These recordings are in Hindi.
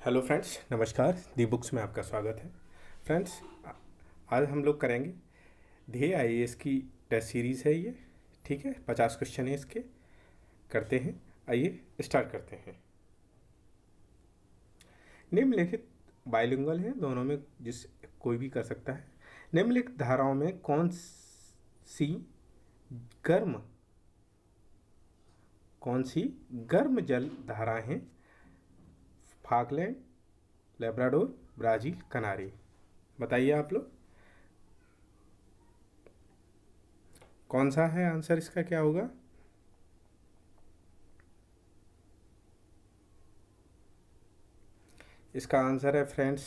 हेलो फ्रेंड्स, नमस्कार। दी बुक्स में आपका स्वागत है। फ्रेंड्स, आज हम लोग करेंगे ध्येय आईएएस की टेस्ट सीरीज़ है ये। ठीक है, 50 क्वेश्चन है इसके। करते हैं, आइए स्टार्ट करते हैं। निम्नलिखित बाइलिंगुअल हैं, दोनों में जिस कोई भी कर सकता है। निम्नलिखित धाराओं में गर्म कौन सी गर्म जल धाराएं हैं? फाकलैंड, लेब्राडोर, ब्राज़ील, कनारी। बताइए आप लोग कौन सा है आंसर, इसका क्या होगा? इसका आंसर है फ्रेंड्स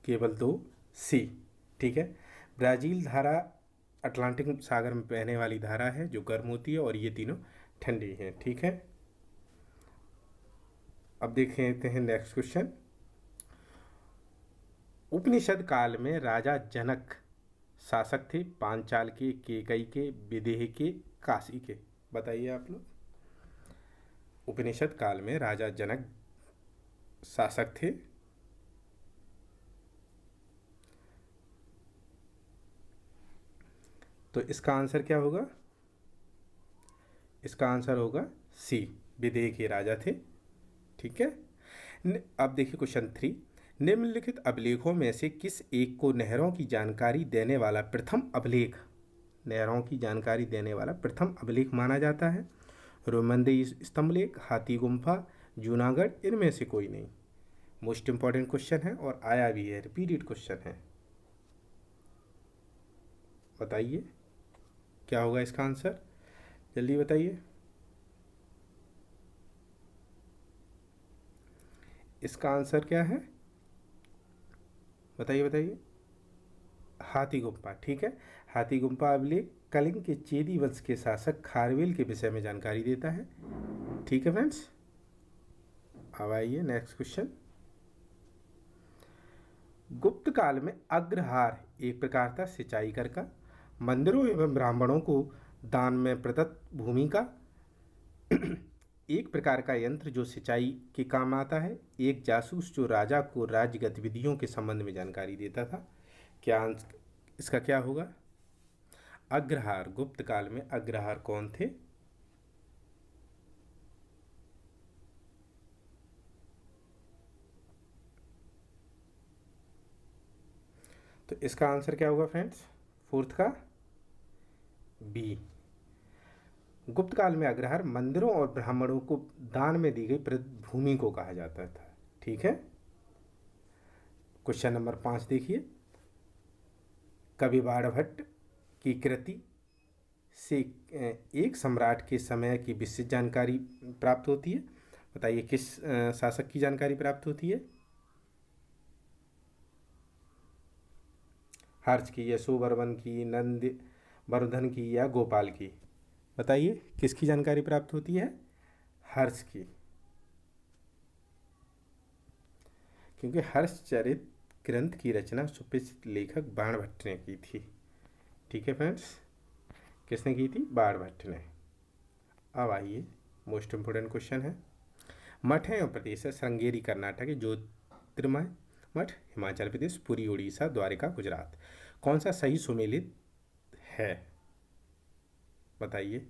केवल दो, सी। ठीक है, ब्राज़ील धारा अटलांटिक सागर में बहने वाली धारा है जो गर्म होती है, और ये तीनों ठंडी हैं। ठीक है, अब देख लेते हैं नेक्स्ट क्वेश्चन। उपनिषद काल में राजा जनक शासक थे पांचाल के, केकई के, विदेह के, काशी के। बताइए आप लोग। उपनिषद काल में राजा जनक शासक थे तो इसका आंसर क्या होगा? इसका आंसर होगा सी, विदेह के राजा थे। ठीक है, अब देखिए क्वेश्चन 3। निम्नलिखित अभिलेखों में से किस एक को नहरों की जानकारी देने वाला प्रथम अभिलेख माना जाता है? रोमंदी स्तंभलेख, हाथी गुम्फा, जूनागढ़, इनमें से कोई नहीं। मोस्ट इंपॉर्टेंट क्वेश्चन है और आया भी है, रिपीटेड क्वेश्चन है। बताइए क्या होगा इसका आंसर, जल्दी बताइए। इसका आंसर क्या है? बताइए। हाथी गुम्फा। ठीक है, हाथी गुम्फा अभिलेख कलिंग के चेदी वंश के शासक खारवेल के विषय में जानकारी देता है। ठीक है फ्रेंड्स, अब आइए नेक्स्ट क्वेश्चन। गुप्त काल में अग्रहार एक प्रकार था सिंचाई कर का, मंदिरों एवं ब्राह्मणों को दान में प्रदत्त भूमि का एक प्रकार का यंत्र जो सिंचाई के काम आता है, एक जासूस जो राजा को राज्य गतिविधियों के संबंध में जानकारी देता था। क्या इसका क्या होगा? अग्रहार, गुप्त काल में अग्रहार कौन थे? तो इसका आंसर क्या होगा फ्रेंड्स? फोर्थ का बी। गुप्त काल में अग्रहार मंदिरों और ब्राह्मणों को दान में दी गई भूमि को कहा जाता था। ठीक है, क्वेश्चन नंबर 5 देखिए। कवि बाणभट्ट की कृति से एक सम्राट के समय की विस्तृत जानकारी प्राप्त होती है। बताइए किस शासक की जानकारी प्राप्त होती है? हर्ष की, यशोवर्मन की, नंद वर्धन की, या गोपाल की? बताइए किसकी जानकारी प्राप्त होती है? हर्ष की, क्योंकि हर्षचरित ग्रंथ की रचना सुप्रसिद्ध लेखक बाणभट्ट ने की थी। ठीक है फ्रेंड्स, किसने की थी? बाणभट्ट ने। अब आइए मोस्ट इंपोर्टेंट क्वेश्चन है। मठ है प्रदेश है श्रृंगेरी कर्नाटक, ज्योतिर्मय मठ हिमाचल प्रदेश, पुरी उड़ीसा, द्वारिका गुजरात। कौन सा सही सुमेलित है? बताइए।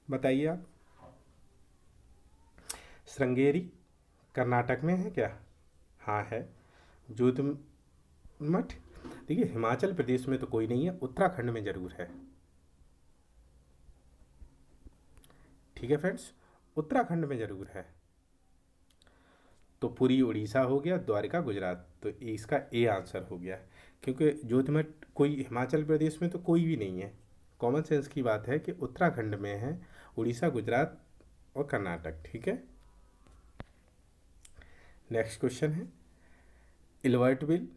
बताइए आप। श्रृंगेरी कर्नाटक में है क्या? हाँ है। ज्योतिर्मठ देखिए हिमाचल प्रदेश में तो कोई नहीं है, उत्तराखंड में जरूर है। ठीक है फ्रेंड्स, उत्तराखंड में जरूर है। तो पुरी उड़ीसा हो गया, द्वारिका गुजरात, तो इसका ए आंसर हो गया, क्योंकि ज्योतिर्मठ कोई हिमाचल प्रदेश में तो कोई भी नहीं है। कॉमन सेंस की बात है कि उत्तराखंड में है, उड़ीसा, गुजरात और कर्नाटक। ठीक है, नेक्स्ट क्वेश्चन है। इल्बर्टविल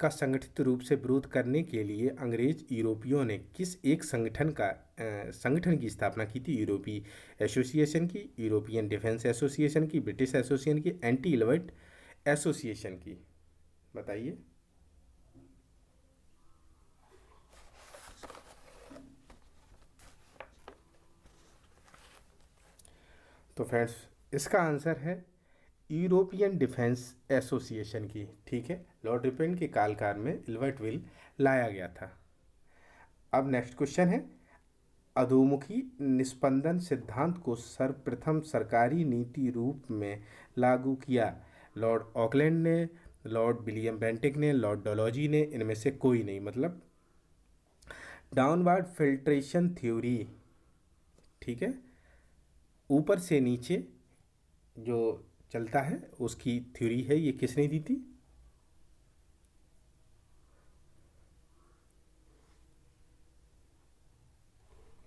का संगठित रूप से विरोध करने के लिए अंग्रेज यूरोपियों ने किस एक संगठन की स्थापना की थी? यूरोपीय एसोसिएशन की, यूरोपियन डिफेंस एसोसिएशन की, ब्रिटिश एसोसिएशन की, एंटी इल्बर्ट एसोसिएशन की? बताइए। तो फ्रेंड्स इसका आंसर है यूरोपियन डिफेंस एसोसिएशन की। ठीक है, लॉर्ड रिपन के कालकाल में इल्बर्ट विल लाया गया था। अब नेक्स्ट क्वेश्चन है, अधोमुखी निस्पंदन सिद्धांत को सर्वप्रथम सरकारी नीति रूप में लागू किया? लॉर्ड ऑकलैंड ने, लॉर्ड विलियम बेंटिक ने, लॉर्ड डलहौजी ने, इनमें से कोई नहीं। मतलब डाउनवर्ड फिल्ट्रेशन थ्योरी, ठीक है, ऊपर से नीचे जो चलता है उसकी थ्योरी है, ये किसने दी थी?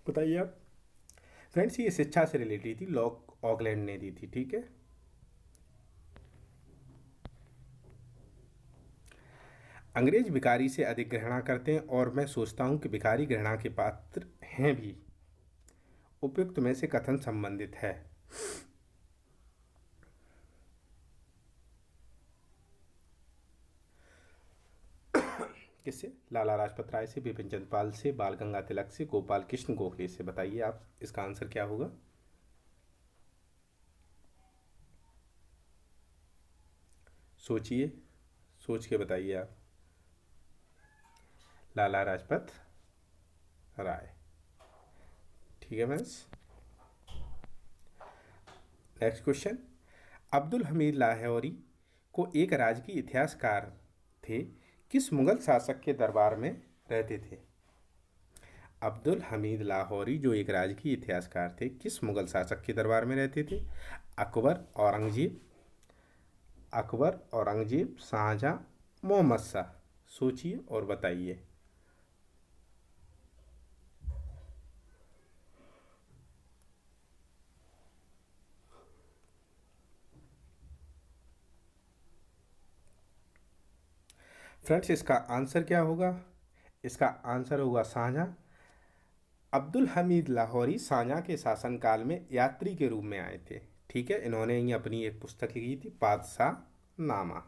बताइए आप। फ्रेंड्स ये शिक्षा से रिलेटेड थी, लॉर्ड ऑकलैंड ने दी थी। ठीक है, अंग्रेज भिखारी से अधिक घृणा करते हैं और मैं सोचता हूं कि भिखारी घृणा के पात्र हैं भी। उपयुक्त में से कथन संबंधित है? किससे? लाला लाजपत राय से, बिपिन चंद्र पाल से, बाल गंगा तिलक से, गोपाल कृष्ण गोखले से। बताइए आप इसका आंसर क्या होगा? सोचिए, सोच के बताइए आप। लाला लाजपत राय। ठीक है friends, next question, Abdul Hamid Lahori को एक राजकीय इतिहासकार थे, किस मुगल शासक के दरबार में रहते थे? अब्दुल हमीद लाहौरी जो एक राजकीय इतिहासकार थे, किस मुगल शासक के दरबार में रहते थे? अकबर, औरंगजेब, अकबर, औरंगजेब, शाहजहां, मोहम्मद शाह। सोचिए और बताइए। फ्रेंड्स इसका आंसर क्या होगा? इसका आंसर होगा शाहजहां। अब्दुल हमीद लाहौरी शाहजहां के शासनकाल में यात्री के रूप में आए थे। ठीक है, इन्होंने ही अपनी एक पुस्तक लिखी थी, बादशाह नामा।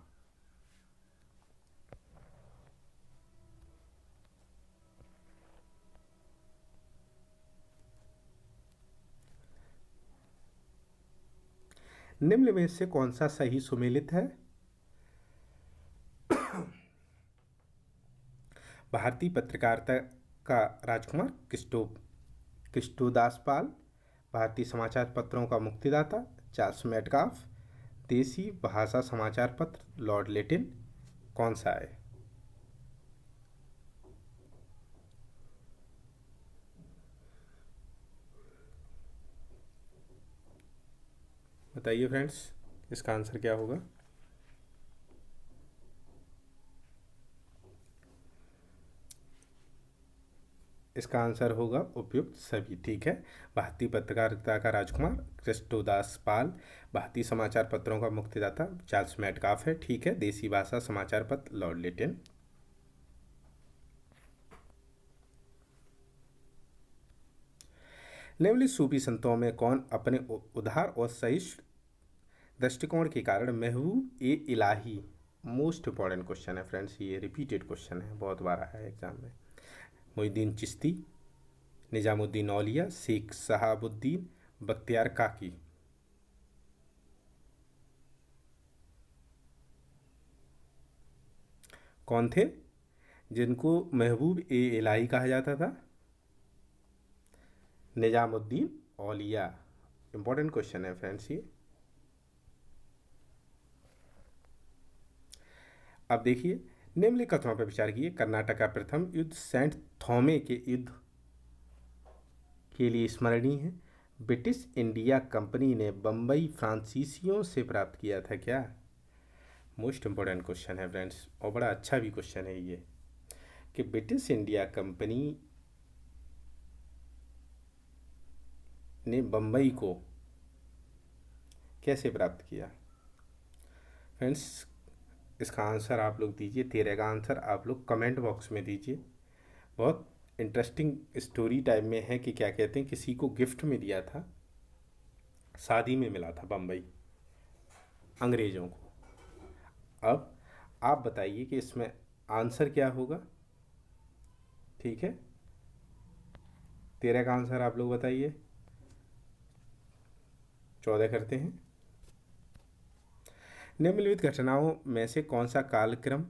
निम्न में से कौन सा सही सुमेलित है? भारतीय पत्रकारिता का राजकुमार कृष्णोदास पाल, भारतीय समाचार पत्रों का मुक्तिदाता चार्ल्स मेटकाफ, देसी भाषा समाचार पत्र लॉर्ड लिटिल, कौन सा है? बताइए फ्रेंड्स, इसका आंसर क्या होगा? इसका आंसर होगा उपयुक्त सभी। ठीक है, भारतीय पत्रकारिता का राजकुमार कृष्णोदास पाल, भारतीय समाचार पत्रों का मुक्तिदाता चार्ल्स मेटकाफ है। ठीक है, देसी भाषा समाचार पत्र लॉर्ड लिटिल। निम्नलिखित सूफी संतों में कौन अपने उदार और सहिष्णु दृष्टिकोण के कारण महबूब ए इलाही? मोस्ट इंपॉर्टेंट क्वेश्चन है फ्रेंड्स, ये रिपीटेड क्वेश्चन है, बहुत बार आया है एग्जाम में। मोहिउद्दीन चिश्ती, निजामुद्दीन औलिया, शेख शहाबुद्दीन बख्तियार काकी। कौन थे जिनको महबूब ए इलाही कहा जाता था? निजामुद्दीन औलिया। इंपॉर्टेंट क्वेश्चन है फ्रेंड्स ये। अब देखिए, निम्नलिखित कथनों पर विचार कीजिए। कर्नाटक का प्रथम युद्ध सेंट थॉमे के युद्ध के लिए स्मरणीय है। ब्रिटिश इंडिया कंपनी ने बंबई फ्रांसीसियों से प्राप्त किया था क्या? मोस्ट इंपॉर्टेंट क्वेश्चन है फ्रेंड्स, और बड़ा अच्छा भी क्वेश्चन है ये, कि ब्रिटिश इंडिया कंपनी ने बंबई को कैसे प्राप्त किया? फ्रेंड्स इसका आंसर आप लोग दीजिए, 13 का आंसर आप लोग कमेंट बॉक्स में दीजिए। बहुत इंटरेस्टिंग स्टोरी टाइप में है कि क्या कहते हैं, किसी को गिफ्ट में दिया था, शादी में मिला था बम्बई अंग्रेज़ों को। अब आप बताइए कि इसमें आंसर क्या होगा। ठीक है, 13 का आंसर आप लोग बताइए। 14 करते हैं। निम्नलिखित घटनाओं में से कौन सा कालक्रम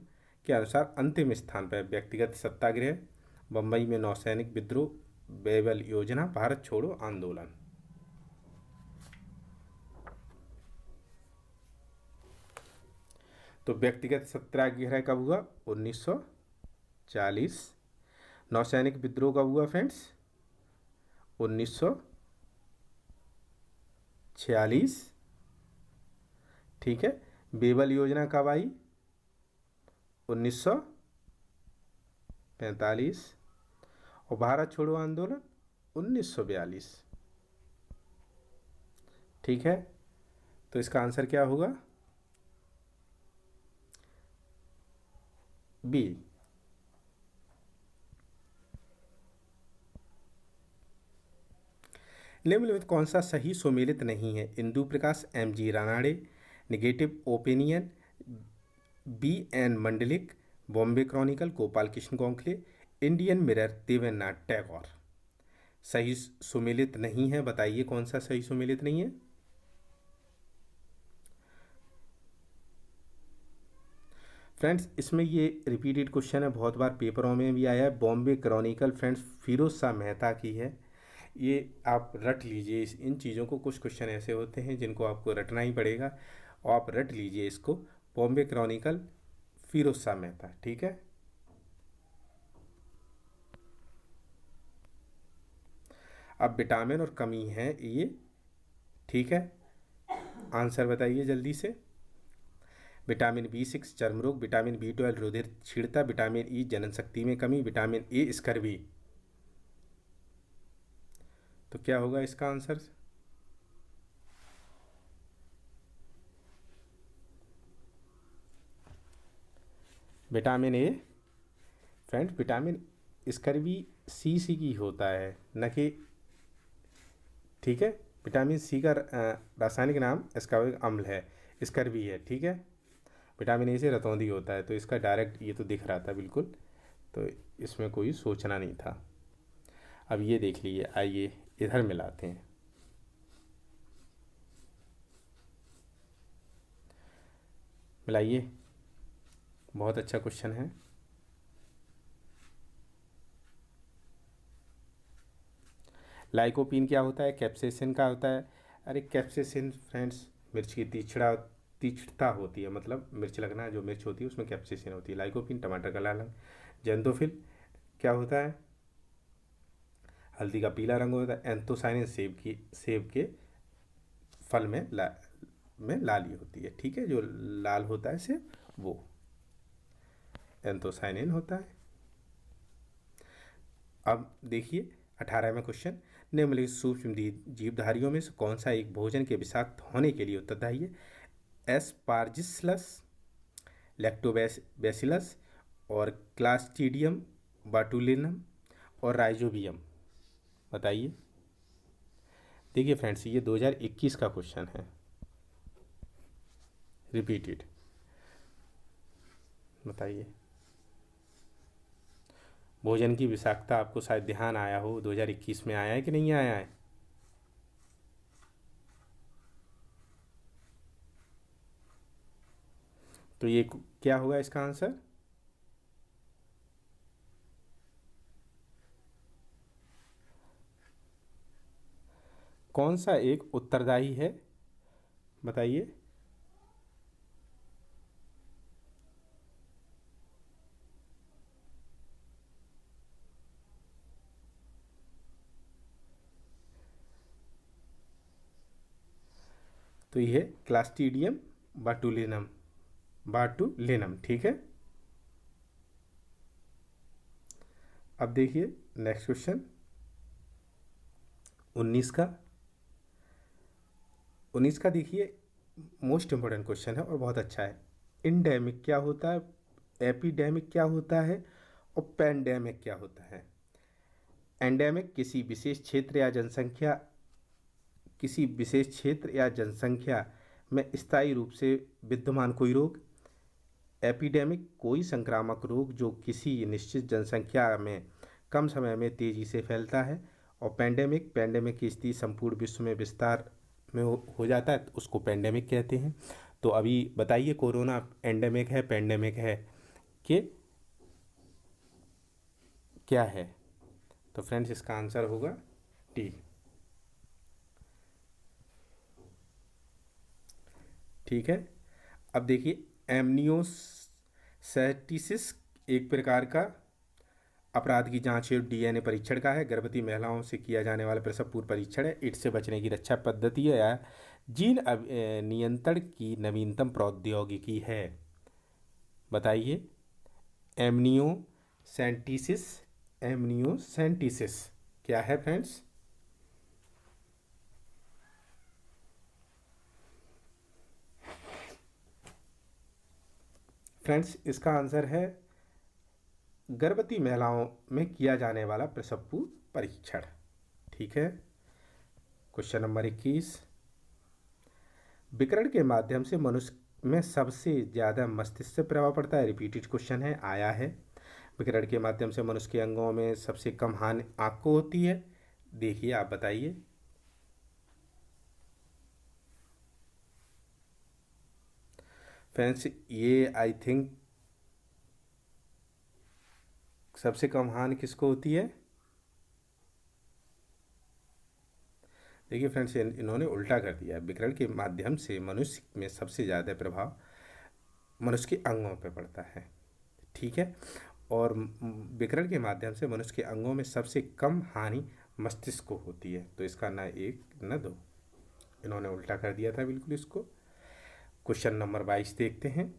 के अनुसार अंतिम स्थान पर? व्यक्तिगत सत्याग्रह, बंबई में नौसैनिक विद्रोह, बेबल योजना, भारत छोड़ो आंदोलन। तो व्यक्तिगत सत्याग्रह कब हुआ? 1940। नौसैनिक विद्रोह कब हुआ फ्रेंड्स? 1946। ठीक है। बेबल योजना कब आई? 1945। और भारत छोड़ो आंदोलन 1942। ठीक है, तो इसका आंसर क्या होगा? बी। निम्नलिखित कौन सा सही सुमेलित नहीं है? Indu Prakash, M G. Ranade, negative opinion, B N. Mandlik, Bombay Chronicle, Gopal Krishna Gokhale, Indian Mirror, Debendranath Tagore. सही सुमेलित नहीं है, बताइए कौन सा सही सुमेलित नहीं है? फ्रेंड्स, इसमें ये रिपीटेड क्वेश्चन है, बहुत बार पेपरों में भी आया है। बॉम्बे क्रॉनिकल फ्रेंड्स फिरोज शाह मेहता की है, ये आप रट लीजिए। इन चीज़ों को, कुछ क्वेश्चन ऐसे होते हैं जिनको आपको रटना ही पड़ेगा, और आप रट लीजिए इसको। बॉम्बे क्रॉनिकल फिरोज शाह मेहता। ठीक है, अब विटामिन और कमी है ये। ठीक है, आंसर बताइए जल्दी से। विटामिन B6 चर्म रोग, विटामिन B12 रुधिर क्षीणता, विटामिन ई जननशक्ति में कमी, विटामिन ए स्कर्वी। तो क्या होगा इसका answer? Vitamin A. Friends, vitamin scurvy C की होता है, न कि, ठीक है, विटामिन सी का रासायनिक नाम एस्कॉर्बिक अम्ल है, स्कर्वी है। ठीक है, विटामिन ए से रतौंधी होता है, तो इसका डायरेक्ट ये तो दिख रहा था बिल्कुल, तो इसमें कोई सोचना नहीं था। अब ये देख लीजिए, आइए इधर मिलाते हैं। मिलाइए, बहुत अच्छा क्वेश्चन है। लाइकोपीन क्या होता है? कैप्सेसिन का होता है। अरे कैप्सेसिन फ्रेंड्स मिर्च की तीक्ष्णता होती है, मतलब मिर्च लगना, जो मिर्च होती है उसमें कैप्सेसिन होती है। लाइकोपीन टमाटर का लाल रंग। जेंथोफिल क्या होता है? हल्दी का पीला रंग होता है। एंथोसाइनिन सेब के फल में लाली होती है। ठीक है, जो लाल होता है सेब वो एंथोसाइनिन होता है। अब देखिए 18वां क्वेश्चन, निम्नलिखित सूक्ष्म जीवधारियों में से कौन सा एक भोजन के विषाक्त होने के लिए उत्तरदायी है? एस्पार्जिलस, लैक्टोबैसिलस, और क्लास्ट्रीडियम बाटुलिनम, और राइजोबियम। बताइए। देखिए फ्रेंड्स, ये 2021 का क्वेश्चन है, रिपीटेड। बताइए। भोजन की विषाक्तता आपको शायद ध्यान आया हो, 2021 में आया है कि नहीं आया है? तो ये क्या होगा इसका आंसर? कौन सा एक उत्तरदायी है, बताइए। तो ये क्लास्ट्रीडियम बाटुलिनम। ठीक है, अब देखिए नेक्स्ट क्वेश्चन 19 का। 19 का देखिए, मोस्ट इंपॉर्टेंट क्वेश्चन है और बहुत अच्छा है। इंडेमिक क्या होता है, एपिडेमिक क्या होता है, और पैंडेमिक क्या होता है? एंडेमिक किसी विशेष क्षेत्र या जनसंख्या में स्थायी रूप से विद्यमान कोई रोग। एपिडेमिक कोई संक्रामक रोग जो किसी निश्चित जनसंख्या में कम समय में तेजी से फैलता है। और पैंडेमिक की स्थिति संपूर्ण विश्व में विस्तार में हो जाता है तो उसको पेंडेमिक कहते हैं। तो अभी बताइए कोरोना एंडेमिक है, पेंडेमिक है कि क्या है? तो फ्रेंड्स इसका आंसर होगा टी। ठीक है। अब देखिए एमनियोसेटिसिस एक प्रकार का अपराध की जांच और डीएनए परीक्षण का है। गर्भवती महिलाओं से किया जाने वाला प्रसव पूर्व परीक्षण है। एड्स से बचने की रक्षा पद्धति है या जीन नियंत्रण की नवीनतम प्रौद्योगिकी है? बताइए। एमनियोसेंटिसिस, एमनियोसेंटिसिस क्या है फ्रेंड्स? फ्रेंड्स इसका आंसर है गर्भवती महिलाओं में किया जाने वाला प्रसव पूर्व परीक्षण। ठीक है। Question number 21। विकिरण के माध्यम से मनुष्य में सबसे ज़्यादा मस्तिष्क से प्रभाव पड़ता है। रिपीटेड क्वेश्चन है, आया है। विकिरण के माध्यम से मनुष्य के अंगों में सबसे कम हानि आँख को होती है। देखिए आप बताइए। फ्रेंड्स ये आई थिंक सबसे कम हानि किसको होती है? देखिए फ्रेंड्स इन्होंने उल्टा कर दिया है। विकिरण के माध्यम से मनुष्य में सबसे ज़्यादा प्रभाव मनुष्य के अंगों पर पड़ता है। ठीक है। और विकिरण के माध्यम से मनुष्य के अंगों में सबसे कम हानि मस्तिष्क को होती है। तो इसका ना एक न दो, इन्होंने उल्टा कर दिया था बिल्कुल इसको। क्वेश्चन नंबर 22 देखते हैं।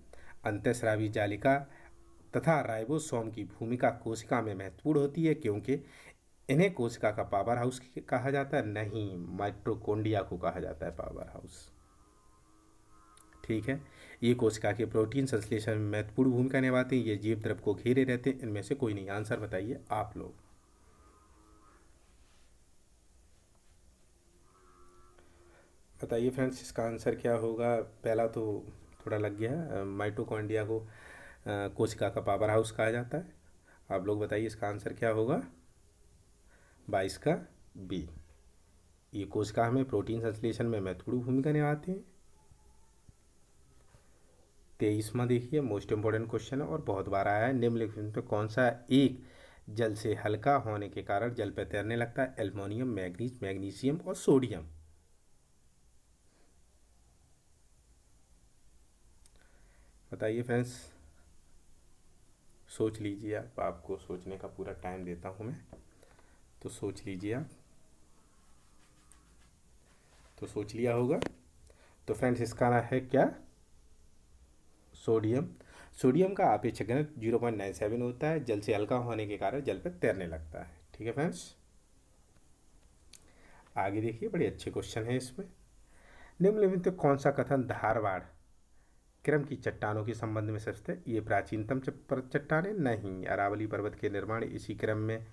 अंतःस्रावी जालिका तथा राइबोसोम की भूमिका कोशिका में महत्वपूर्ण होती है क्योंकि इन्हें कोशिका का पावर हाउस कहा जाता है। नहीं, माइटोकॉन्ड्रिया को कहा जाता है पावर हाउस। ठीक है। ये कोशिका के प्रोटीन संश्लेषण में महत्वपूर्ण भूमिका निभाते हैं। ये जीव द्रव को घेरे रहते हैं। इनमें से कोई नहीं। आंसर बताइए आप लोग। बताइए फ्रेंड्स इसका आंसर क्या होगा? पहला तो थोड़ा लग गया, माइटोकॉन्ड्रिया को कोशिका का पावर हाउस कहा जाता है। आप लोग बताइए इसका आंसर क्या होगा? 22 का बी। ये कोशिका में प्रोटीन संश्लेषण में महत्वपूर्ण भूमिका निभाते हैं। 23वां देखिए, मोस्ट इंपॉर्टेंट क्वेश्चन है और बहुत बार आया है। निम्नलिखित में कौन सा एक जल से हल्का होने के कारण जल पर तैरने लगता है? एल्युमिनियम, मैग्नीज, मैग्नीशियम और सोडियम। बताइए फ्रेंड्स, सोच लीजिए आप। आपको सोचने का पूरा टाइम देता हूँ मैं, तो सोच लीजिए आप। तो सोच लिया होगा। तो फ्रेंड्स इसका है क्या? सोडियम। सोडियम का आपेक्षिक घनत्व 0.97 होता है। जल से हल्का होने के कारण जल पर तैरने लगता है। ठीक है फ्रेंड्स। आगे देखिए, बड़े अच्छे क्वेश्चन है इसमें। निम्नलिखित में कौन सा कथन धारवाड़ क्रम की चट्टानों के संबंध में सच है? ये प्राचीनतम चट्टानें नहीं। अरावली पर्वत के निर्माण इसी क्रम में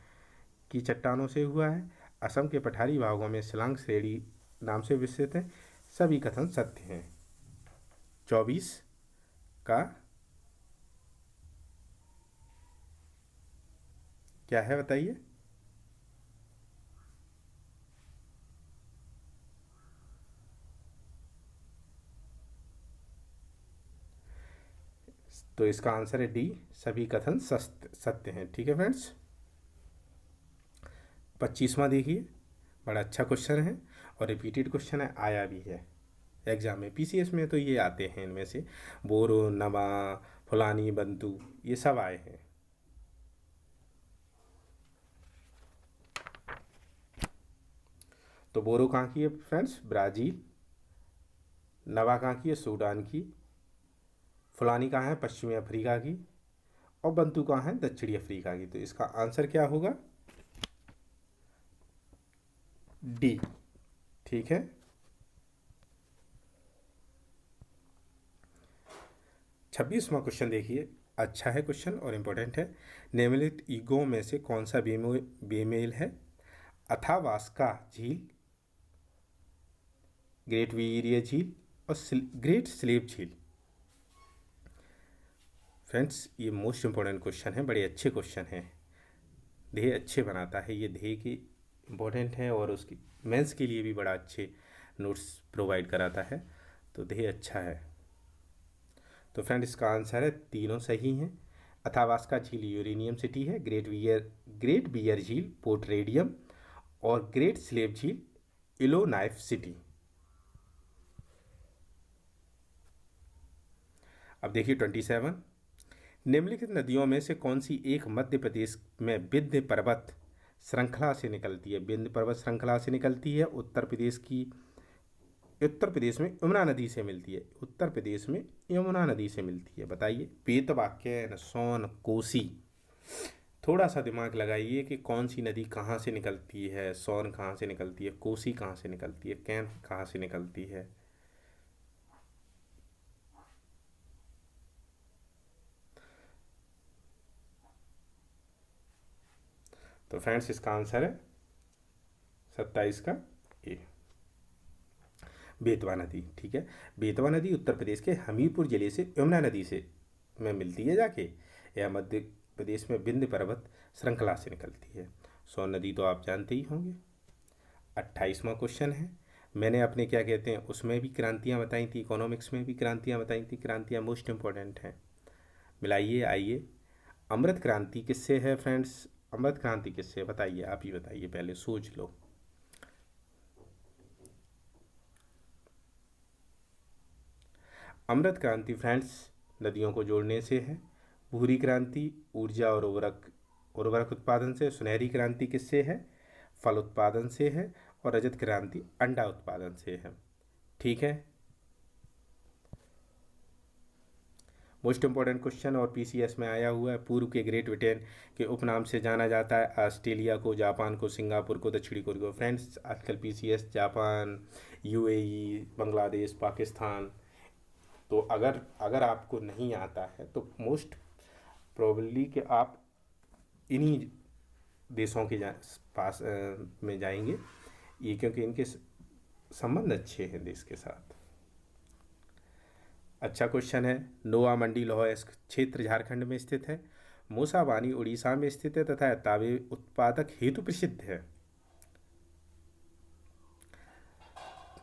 की चट्टानों से हुआ है। असम के पठारी भागों में शिलांग श्रेणी नाम से विकसित है। सभी कथन सत्य हैं। 24 का क्या है बताइए? तो इसका आंसर है डी, सभी कथन सत्य हैं। ठीक है फ्रेंड्स। 25वां देखिए, बड़ा अच्छा क्वेश्चन है और रिपीटेड क्वेश्चन है, आया भी है एग्जाम में। पीसीएस में तो ये आते हैं इनमें से। बोरो, नमा, फुलानी, बंतु, ये सब आए हैं। तो बोरो कहाँ की है फ्रेंड्स? ब्राज़ील। नवा कहाँ की है? सूडान की। फुलानी कहाँ है? पश्चिमी अफ्रीका की। और बंतु कहाँ है? दक्षिणी अफ्रीका की। तो इसका आंसर क्या होगा? डी। ठीक है। 26वां क्वेश्चन देखिए, अच्छा है क्वेश्चन और इम्पोर्टेंट है। निम्नलिखित ईगो में से कौन सा बेमेल है? अथावास्का झील, ग्रेट वीर्य झील और ग्रेट स्लेव झील। फ्रेंड्स ये मोस्ट इंपॉर्टेंट क्वेश्चन है, बड़े अच्छे क्वेश्चन हैं। ध्येय अच्छे बनाता है ये, ध्येय की इम्पोर्टेंट है और उसकी मेंस के लिए भी बड़ा अच्छे नोट्स प्रोवाइड कराता है, तो ये अच्छा है। तो फ्रेंड इसका आंसर है तीनों सही हैं। अथावास्का झील यूरेनियम सिटी है, ग्रेट बियर झील पोर्ट रेडियम, और ग्रेट स्लेव झील इलोनाइफ सिटी। अब देखिए 27, निम्नलिखित नदियों में से कौन सी एक मध्य प्रदेश में विंध्य पर्वत श्रृंखला से निकलती है? विंध्य पर्वत श्रृंखला से निकलती है। उत्तर प्रदेश में यमुना नदी से मिलती है। उत्तर प्रदेश में यमुना नदी से मिलती है। बताइए, बेतवा, कैन, सोन, कोसी। थोड़ा सा दिमाग लगाइए कि कौन सी नदी कहाँ से निकलती है, सोन कहाँ से निकलती है, कोसी कहाँ से निकलती है, कैन कहाँ से निकलती है। तो फ्रेंड्स इसका आंसर है 27 का ए, बेतवा नदी। ठीक है, बेतवा नदी उत्तर प्रदेश के हमीरपुर जिले से यमुना नदी से में मिलती है जाके। यह मध्य प्रदेश में विंध्य पर्वत श्रृंखला से निकलती है। सोन नदी तो आप जानते ही होंगे। 28वां क्वेश्चन है, मैंने अपने क्या कहते हैं उसमें भी क्रांतियाँ बताई थी, इकोनॉमिक्स में भी क्रांतियाँ बताई थी। क्रांतियाँ मोस्ट इंपॉर्टेंट हैं, मिलाइए। आइए, अमृत क्रांति किससे है फ्रेंड्स? अमृत क्रांति किससे है बताइए, आप ही बताइए, पहले सोच लो। अमृत क्रांति फ्रेंड्स नदियों को जोड़ने से है। भूरी क्रांति ऊर्जा और उर्वरक उत्पादन से। सुनहरी क्रांति किससे है? फल उत्पादन से है। और रजत क्रांति अंडा उत्पादन से है। ठीक है, मोस्ट इंपॉर्टेंट क्वेश्चन और पीसीएस में आया हुआ है। पूर्व के ग्रेट ब्रिटेन के उपनाम से जाना जाता है ऑस्ट्रेलिया को, जापान को, सिंगापुर को, दक्षिणी कोरिया को। फ्रेंड्स आजकल PCS Japan, UAE, Bangladesh, Pakistan, तो अगर आपको नहीं आता है तो मोस्ट प्रोबेबली कि आप इन्हीं देशों के पास में जाएंगे ये, क्योंकि इनके संबंध अच्छे हैं देश के साथ। अच्छा क्वेश्चन है, नोआ मंडी लौह क्षेत्र झारखंड में स्थित है। मूसावानी उड़ीसा में स्थित है तथा तांबे उत्पादक हेतु प्रसिद्ध है।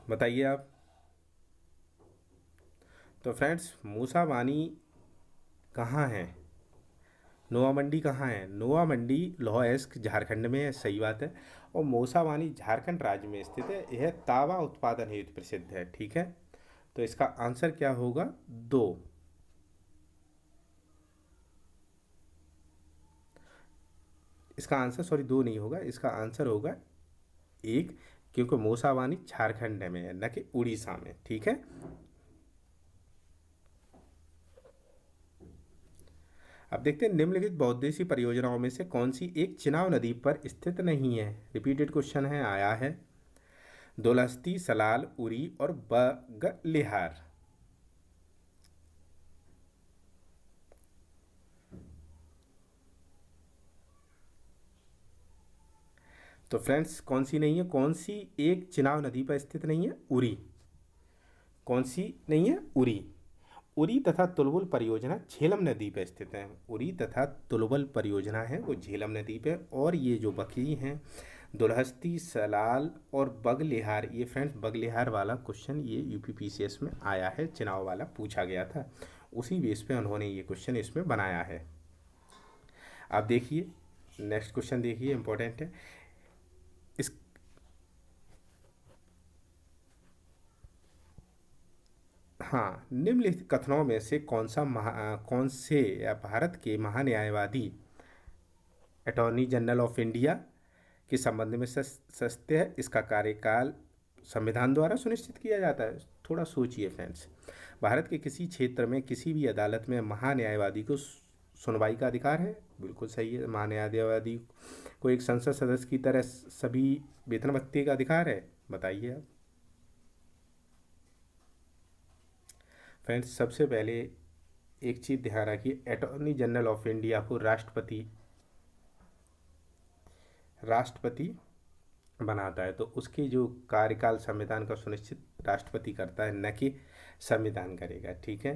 बताइए आप। तो फ्रेंड्स मूसावानी कहाँ है? नोआ मंडी कहाँ है? नोआ मंडी लोहएस्क झारखंड में है, सही बात है। और मूसावानी झारखंड राज्य में स्थित है। यह तांबा उत्पादन हेतु प्रसिद्ध है। ठीक है, तो इसका आंसर क्या होगा? 2। इसका आंसर सॉरी 2 नहीं होगा, इसका आंसर होगा 1, क्योंकि मूसावानी झारखंड में है न कि उड़ीसा में। ठीक है, अब देखते हैं निम्नलिखित बहुउद्देशीय परियोजनाओं में से कौन सी एक चिनाब नदी पर स्थित नहीं है। रिपीटेड क्वेश्चन है, आया है। दुलहस्ती, सलाल, उरी और बगलिहार। तो फ्रेंड्स कौन सी नहीं है? कौन सी एक चिनाब नदी पर स्थित नहीं है? उरी। कौन सी नहीं है? उरी। उरी तथा तुलबुल परियोजना झेलम नदी पर स्थित है। उरी तथा तुलबुल परियोजना है वो झेलम नदी पे। और ये जो बकरी हैं दुलहस्ती, सलाल और बगलिहार, ये फ्रेंड्स बगलिहार वाला क्वेश्चन ये यूपीपीसीएस में आया है, चुनाव वाला पूछा गया था, उसी बेस पे उन्होंने ये क्वेश्चन इसमें बनाया है। आप देखिए नेक्स्ट क्वेश्चन, देखिए इंपॉर्टेंट है। इस हाँ, निम्नलिखित कथनों में से कौन से या भारत के महान्यायवादी अटॉर्नी जनरल ऑफ इंडिया के संबंध में सत्य है? इसका कार्यकाल संविधान द्वारा सुनिश्चित किया जाता है। थोड़ा सोचिए फ्रेंड्स, भारत के किसी क्षेत्र में किसी भी अदालत में महान्यायवादी को सुनवाई का अधिकार है। बिल्कुल सही है, महान्यायवादी को एक संसद सदस्य की तरह सभी वेतन भत्ते का अधिकार है। बताइए आप। फ्रेंड्स सबसे पहले एक चीज़ ध्यान रखिए, अटॉर्नी जनरल ऑफ इंडिया को राष्ट्रपति बनाता है, तो उसकी जो कार्यकाल संविधान का सुनिश्चित राष्ट्रपति करता है, न कि संविधान करेगा। ठीक है,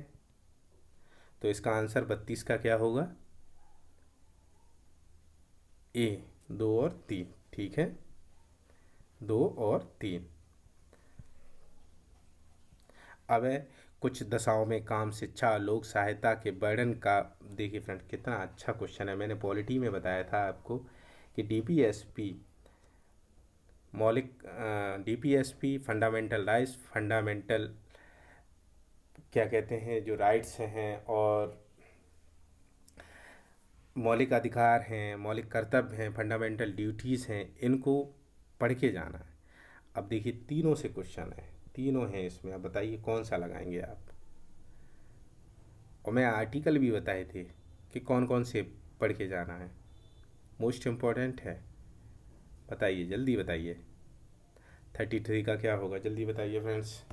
तो इसका आंसर 32 का क्या होगा? ए, 2 और 3। ठीक है, 2 और 3। अब है कुछ दशाओं में काम, शिक्षा, लोक सहायता के बर्डन का। देखिए फ्रेंड, कितना अच्छा क्वेश्चन है। मैंने पॉलिटी में बताया था आपको कि डीपीएसपी मौलिक, डीपीएसपी फंडामेंटल राइट्स, फंडामेंटल क्या कहते हैं जो राइट्स हैं, और मौलिक अधिकार हैं, मौलिक कर्तव्य हैं, फंडामेंटल ड्यूटीज़ हैं, इनको पढ़ के जाना है। अब देखिए तीनों से क्वेश्चन है, तीनों हैं इसमें। अब बताइए कौन सा लगाएंगे आप। और मैं आर्टिकल भी बताए थे कि कौन कौन से पढ़ के जाना है, मोस्ट इम्पॉर्टेंट है। बताइए जल्दी बताइए, 33 का क्या होगा, जल्दी बताइए फ्रेंड्स।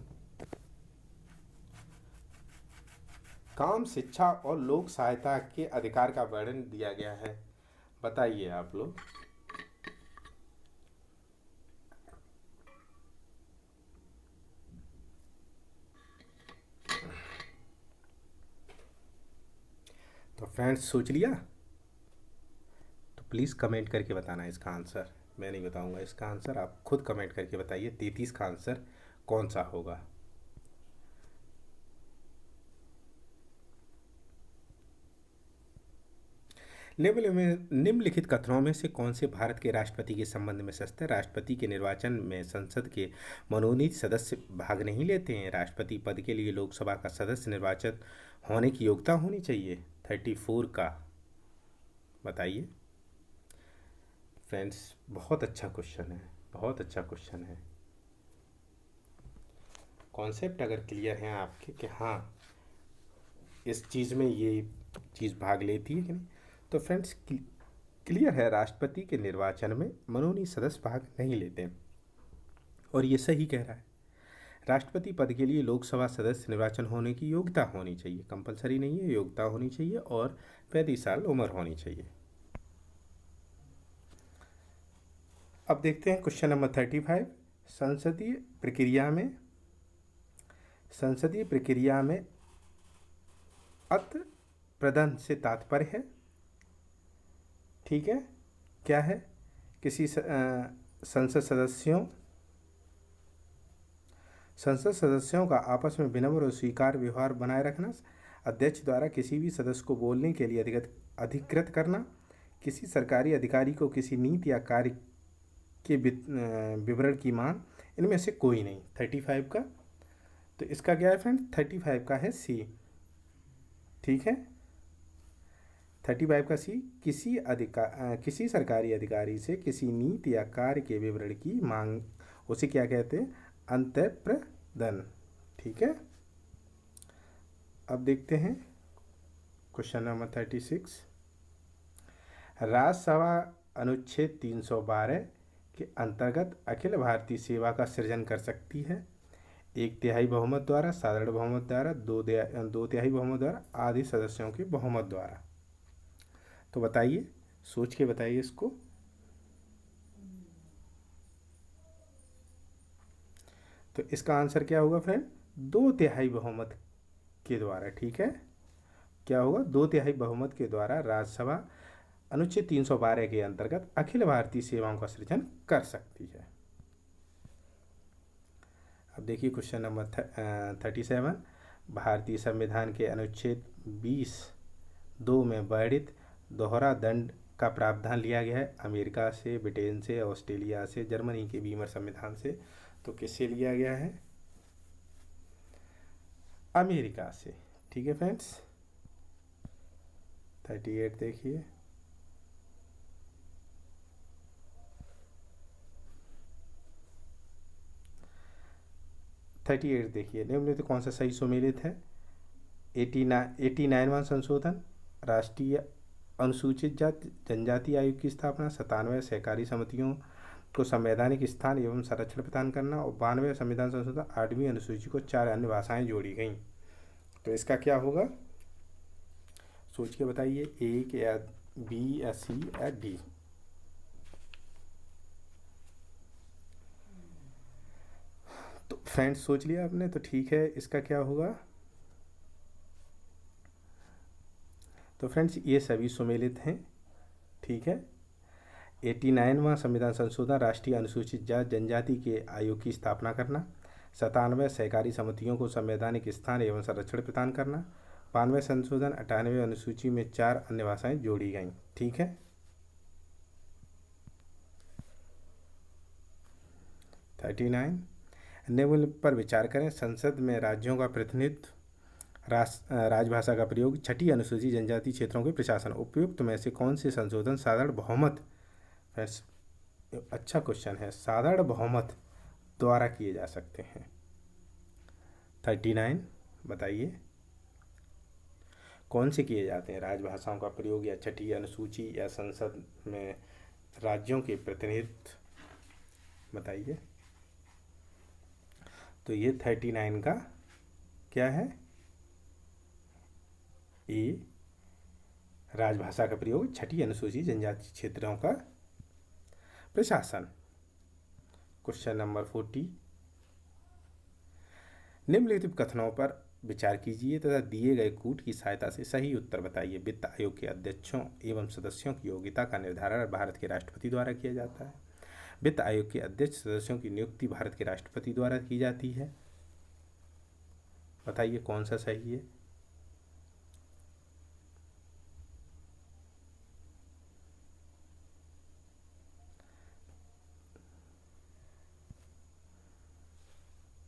काम, शिक्षा और लोक सहायता के अधिकार का वर्णन दिया गया है। बताइए आप लोग। तो फ्रेंड्स सोच लिया तो प्लीज़ कमेंट करके बताना इसका आंसर। मैं नहीं बताऊंगा इसका आंसर, आप खुद कमेंट करके बताइए 33 का आंसर कौन सा होगा। निम्नलिखित कथनों में से कौन से भारत के राष्ट्रपति के संबंध में सत्य है। राष्ट्रपति के निर्वाचन में संसद के मनोनीत सदस्य भाग नहीं लेते हैं। राष्ट्रपति पद के लिए लोकसभा का सदस्य निर्वाचित होने की योग्यता होनी चाहिए। 34 का बताइए फ्रेंड्स। बहुत अच्छा क्वेश्चन है, बहुत अच्छा क्वेश्चन है। कॉन्सेप्ट अगर क्लियर हैं आपके कि हाँ इस चीज़ में ये चीज़ भाग लेती है कि नहीं, तो फ्रेंड्स क्लियर है, राष्ट्रपति के निर्वाचन में मनोनीत सदस्य भाग नहीं लेते। और ये सही कह रहा है। राष्ट्रपति पद के लिए लोकसभा सदस्य निर्वाचन होने की योग्यता होनी चाहिए, कंपलसरी नहीं है, योग्यता होनी चाहिए, और 35 साल उम्र होनी चाहिए। अब देखते हैं क्वेश्चन नंबर 35। संसदीय प्रक्रिया में अत प्रदान से तात्पर्य है, ठीक है, क्या है, किसी संसद सदस्यों का आपस में विनम्र और स्वीकार व्यवहार बनाए रखना, अध्यक्ष द्वारा किसी भी सदस्य को बोलने के लिए अधिकृत करना, किसी सरकारी अधिकारी को किसी नीति या कार्य के विवरण की मांग, इनमें से कोई नहीं। 35 का तो इसका क्या है फ्रेंड, 35 का है सी, ठीक है। 35 का सी, किसी सरकारी अधिकारी से किसी नीति या कार्य के विवरण की मांग, उसे क्या कहते हैं, अंतःप्रदन, ठीक है। अब देखते हैं क्वेश्चन नंबर 36। राज्यसभा अनुच्छेद 312 के अंतर्गत अखिल भारतीय सेवा का सृजन कर सकती है 1/3 बहुमत द्वारा, साधारण बहुमत द्वारा, 2/3 बहुमत द्वारा, आधे सदस्यों के बहुमत द्वारा। तो बताइए, सोच के बताइए इसको। तो इसका आंसर क्या होगा फ्रेंड, 2/3 बहुमत के द्वारा, ठीक है। क्या होगा, 2/3 बहुमत के द्वारा राज्यसभा अनुच्छेद 312 के अंतर्गत अखिल भारतीय सेवाओं का सृजन कर सकती है। अब देखिए क्वेश्चन नंबर 37। भारतीय संविधान के अनुच्छेद 20(2) में वर्णित दोहरा दंड का प्रावधान लिया गया है अमेरिका से, ब्रिटेन से, ऑस्ट्रेलिया से, जर्मनी के वीमर संविधान से। तो किससे लिया गया है, अमेरिका से, ठीक है फ्रेंड्स। 38 देखिए। देखिए, निम्नलिखित कौन सा सही सुमेलित है। 89वां संशोधन, राष्ट्रीय अनुसूचित जाति जनजाति आयोग की स्थापना, 97 सहकारी समितियों को संवैधानिक स्थान एवं संरक्षण प्रदान करना, और 92 संविधान संशोधन 8वीं अनुसूची को 4 अन्य भाषाएं जोड़ी गई। तो इसका क्या होगा, सोच के बताइए, ए या बी या सी या डी। तो फ्रेंड्स सोच लिया आपने, तो ठीक है, इसका क्या होगा। तो फ्रेंड्स ये सभी सुमेलित हैं, ठीक है। 89वां संविधान संशोधन, राष्ट्रीय अनुसूचित जाति जनजाति के आयोग की स्थापना करना, 97 सहकारी समितियों को संवैधानिक स्थान एवं संरक्षण प्रदान करना। 92 संशोधन, 98 अनुसूची में 4 अन्य भाषाएं जोड़ी गई। ठीक है। 39 निम्न पर विचार करें। संसद में राज्यों का प्रतिनिधित्व, राजभाषा का प्रयोग, छठी अनुसूची जनजाति क्षेत्रों के प्रशासन। उपयुक्त में से कौन से संशोधन साधारण बहुमत, अच्छा क्वेश्चन है, साधारण बहुमत द्वारा किए जा सकते हैं? 39 बताइए कौन से किए जाते हैं? राजभाषाओं का प्रयोग या छठी अनुसूची या संसद में राज्यों के प्रतिनिधित्व, बताइए। तो ये 39 का क्या है? ए, राजभाषा का प्रयोग, छठी अनुसूची जनजाति क्षेत्रों का प्रशासन। क्वेश्चन नंबर 40 निम्नलिखित कथनों पर विचार कीजिए तथा दिए गए कूट की सहायता से सही उत्तर बताइए। वित्त आयोग के अध्यक्षों एवं सदस्यों की योग्यता का निर्धारण भारत के राष्ट्रपति द्वारा किया जाता है। वित्त आयोग के अध्यक्ष सदस्यों की नियुक्ति भारत के राष्ट्रपति द्वारा की जाती है। बताइए कौन सा सही है?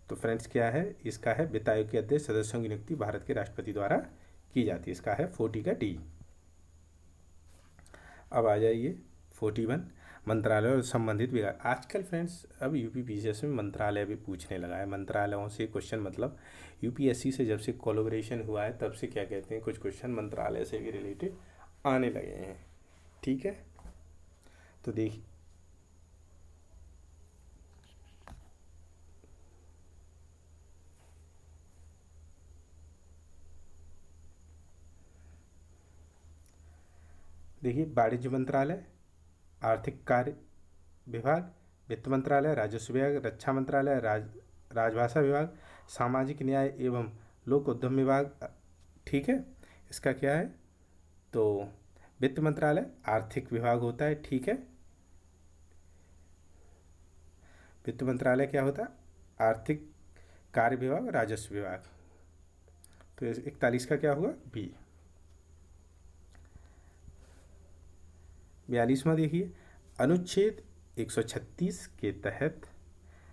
तो फ्रेंड्स क्या है इसका? है वित्त आयोग के अध्यक्ष सदस्यों की नियुक्ति भारत के राष्ट्रपति द्वारा की जाती है। इसका है 40 का डी। अब आ जाइए 41 मंत्रालय और संबंधित विभाग। आजकल फ्रेंड्स अब यूपीपीसीएस में मंत्रालय भी पूछने लगा है। मंत्रालयों से क्वेश्चन, मतलब यूपीएससी से जब से कोलैबोरेशन हुआ है तब से क्या कहते हैं, कुछ क्वेश्चन मंत्रालय से भी रिलेटेड आने लगे हैं। ठीक है, तो देखिए वाणिज्य मंत्रालय, आर्थिक कार्य विभाग, वित्त मंत्रालय, राजस्व विभाग, रक्षा मंत्रालय, राजभाषा विभाग, सामाजिक न्याय एवं लोक उद्यम विभाग। ठीक है, इसका क्या है? तो वित्त मंत्रालय आर्थिक विभाग होता है। ठीक है, वित्त मंत्रालय क्या होता है? आर्थिक कार्य विभाग, राजस्व विभाग। तो 41 का क्या होगा? बी। 42वां देखिए, अनुच्छेद 136 के तहत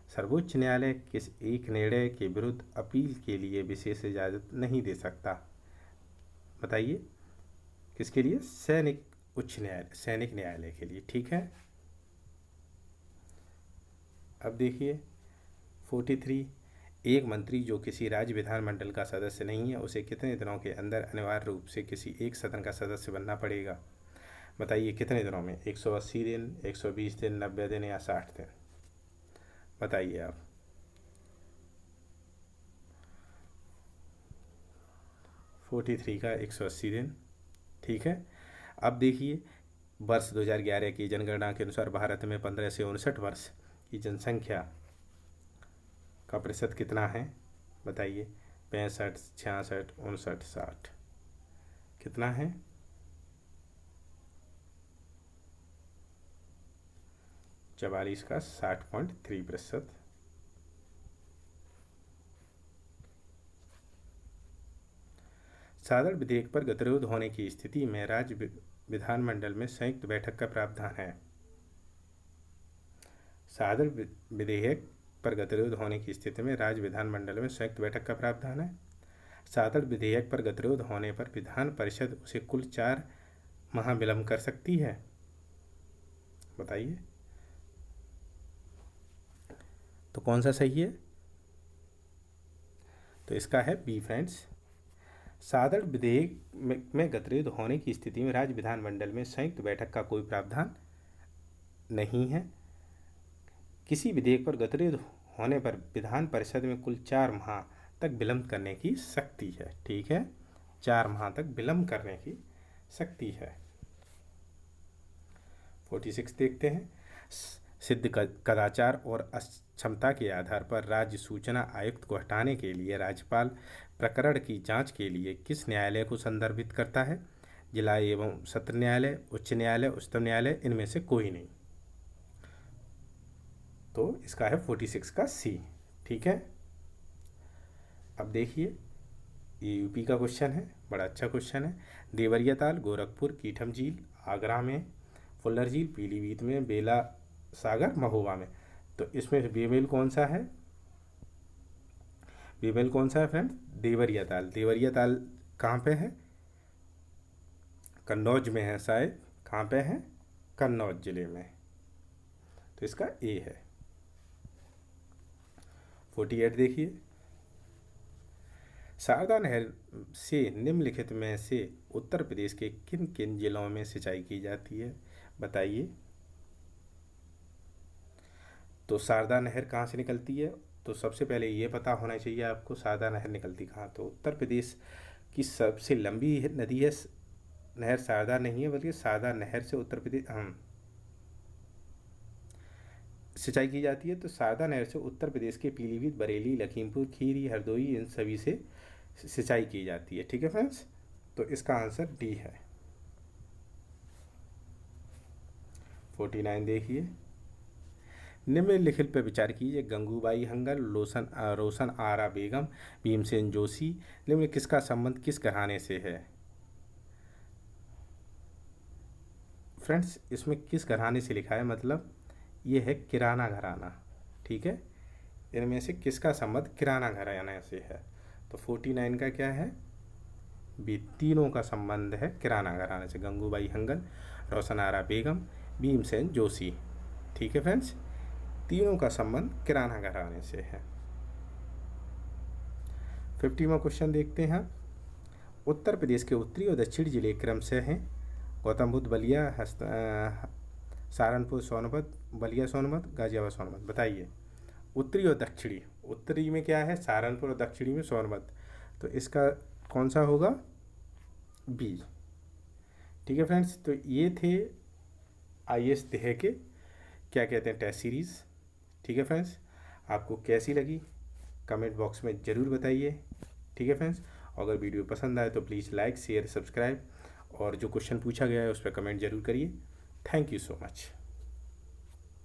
सर्वोच्च न्यायालय किस एक निर्णय के विरुद्ध अपील के लिए विशेष इजाज़त नहीं दे सकता? बताइए किसके लिए? सैनिक उच्च न्यायालय, सैनिक न्यायालय के लिए। ठीक है, अब देखिए 43 एक मंत्री जो किसी राज्य विधानमंडल का सदस्य नहीं है उसे कितने दिनों के अंदर अनिवार्य रूप से किसी एक सदन का सदस्य बनना पड़ेगा? बताइए कितने दिनों में? 180 दिन, 120 दिन, 90 दिन या 60 दिन? बताइए आप। (43) का 180 दिन। ठीक है, अब देखिए वर्ष 2011 की जनगणना के अनुसार भारत में 15 से 59 वर्ष की जनसंख्या का प्रतिशत कितना है? बताइए। 65, 66, 59, 60 कितना है? 44 का 60.3%। साधारण विधेयक पर गतिरोध होने की स्थिति में राज्य विधानमंडल में संयुक्त बैठक का प्रावधान है। साधारण विधेयक पर गतिरोध होने की स्थिति में राज्य विधानमंडल में संयुक्त बैठक का प्रावधान है। साधारण विधेयक पर गतिरोध होने पर विधान परिषद उसे कुल 4 माह विलंब कर सकती है। बताइए तो कौन सा सही है? तो इसका है बी फ्रेंड्स। साधारण विधेयक में गतिरोध होने की स्थिति में राज्य विधानमंडल में संयुक्त बैठक का कोई प्रावधान नहीं है। किसी विधेयक पर गतिरोध होने पर विधान परिषद में कुल 4 माह तक विलंब करने की शक्ति है। ठीक है, 4 माह तक विलंब करने की शक्ति है। 46 देखते हैं। सिद्ध कदाचार और अक्षमता के आधार पर राज्य सूचना आयुक्त को हटाने के लिए राज्यपाल प्रकरण की जांच के लिए किस न्यायालय को संदर्भित करता है? जिला एवं सत्र न्यायालय, उच्च न्यायालय, उच्चतम न्यायालय, इनमें से कोई नहीं। तो इसका है 46 का सी। ठीक है, अब देखिए, ये यूपी का क्वेश्चन है, बड़ा अच्छा क्वेश्चन है। देवरिया ताल गोरखपुर, कीठम झील आगरा में, फुल्लर झील पीलीभीत में, बेला सागर महोबा में। तो इसमें बेमेल कौन सा है? बेमेल कौन सा है फ्रेंड्स? देवरिया ताल। देवरिया ताल कहाँ पे है? कन्नौज में है शायद। कहाँ पे है? कन्नौज जिले में। तो इसका ए है। 48 देखिए, शारदा नहर से निम्नलिखित में से उत्तर प्रदेश के किन किन जिलों में सिंचाई की जाती है, बताइए। तो शारदा नहर कहाँ से निकलती है? तो सबसे पहले ये पता होना चाहिए आपको शारदा नहर निकलती कहाँ। तो उत्तर प्रदेश की सबसे लंबी नदी है नहर शारदा नहीं है, बल्कि शारदा नहर से उत्तर प्रदेश सिंचाई की जाती है। तो शारदा नहर से उत्तर प्रदेश के पीलीभीत, बरेली, लखीमपुर खीरी, हरदोई, इन सभी से सिंचाई की जाती है। ठीक है फ्रेंड्स, तो इसका आंसर डी है। 49 देखिए, निम्नलिखित पर विचार कीजिए। गंगूबाई हंगल, रोशन आरा बेगम, भीमसेन जोशी, निम्न किसका संबंध किस घराने से है? फ्रेंड्स, इसमें किस घराने से लिखा है, मतलब ये है किराना घराना। ठीक है, इनमें से किसका संबंध किराना घराने से है? तो 49 का क्या है? भी तीनों का संबंध है किराना घराने से। गंगूबाई हंगल, रोशन आरा बेगम, भीमसेन जोशी। ठीक है फ्रेंड्स, तीनों का संबंध किराना घराने से है। 50वां क्वेश्चन देखते हैं। उत्तर प्रदेश के उत्तरी और दक्षिणी जिले क्रमशः हैं गौतम बुद्ध, बलिया, सहारनपुर, सोनभद्र, बलिया सोनभद्र, गाजियाबाद सोनभद्र। बताइए उत्तरी और दक्षिणी। उत्तरी में क्या है? सहारनपुर, और दक्षिणी में सोनभद्र। तो इसका कौन सा होगा? बी। ठीक है फ्रेंड्स, तो ये थे IAS देह के क्या कहते हैं टेस्ट सीरीज़। ठीक है फ्रेंड्स, आपको कैसी लगी कमेंट बॉक्स में ज़रूर बताइए। ठीक है फ्रेंड्स, अगर वीडियो पसंद आए तो प्लीज़ लाइक शेयर सब्सक्राइब, और जो क्वेश्चन पूछा गया है उस पर कमेंट ज़रूर करिए। Thank you so much.